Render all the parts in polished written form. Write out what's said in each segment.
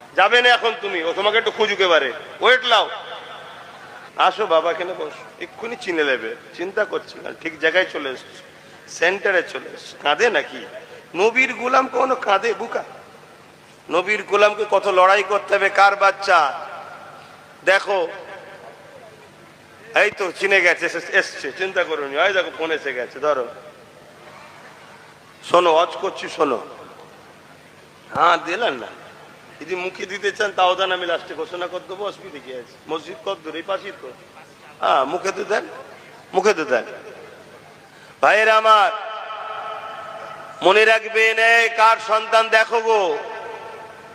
যাবে না এখন তুমি, ও তোমাকে একটু খুঁজুকে পারে, ওয়েট লাও, আসো বাবা কেন বস, এক্ষুনি চিনে নেবে। চিন্তা করছি না, ঠিক জায়গায় চলে এসছো, সেন্টারে চলে এসছো। কাঁদে নাকি? নবীর গোলাম কোনো কাঁদে? বুকা নবীর গোলামকে কত লড়াই করতে হবে। কার বাচ্চা? দেখো এই তো চিনে গেছে, এসছে, চিন্তা করুন। ওই দেখো ফোন এসে গেছে, ধরো শোনো, অজ করছি শোনো। হ্যাঁ দিলেন না, যদি মুখে দিতে চান তাও দেন, আমি লাস্টে ঘোষণা করে দেবো, অসুবিধা কি আছে? মসজিদ কত দূর? এই পাশেই তো। হ্যাঁ মুখে তো দেন, মুখে তো দেন। ভাইয়েরা আমার, মনে রাখবেন, কার সন্তান দেখো গো,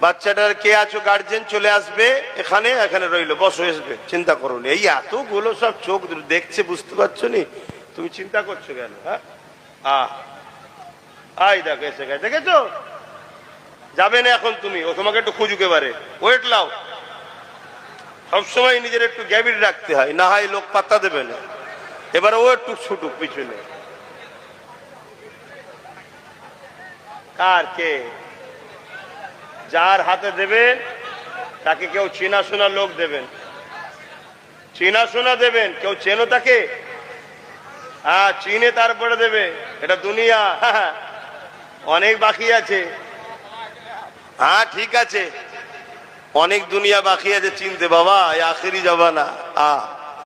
বাচ্চাটার কে আছো গার্জেন চলে আসবে এখানে, এখানে রইলো, বসো, আসবে, চিন্তা করুন। এই এতগুলো সব চোখ দেখছে, বুঝতে পারছো নি? তুমি চিন্তা করছো কেন? হ্যাঁ আই দেখো এসে গেছে, দেখেছো? যাবে না এখন তুমি, ও তোমাকে একটু খুঁজুকে পারে, ওয়েট লাও। সবসময় নিজের একটু গ্যাবিট রাখতে হয়, না হয় লোক পাত্তা দেবে না। এবার ও একটু ছুটুক পিছনে। কার? কে? যার হাতে দেবেন তাকে কেউ চেনা শোনা লোক দেবেন, চেনা শোনা দেবেন। কেউ চেনো তাকে? হ্যাঁ চিনে তারপরে দেবে। এটা দুনিয়া, অনেক বাকি আছে। হ্যাঁ ঠিক আছে, অনেক দুনিয়া বাকি আছে চিনতে বাবা, এই আখেরি জমানা।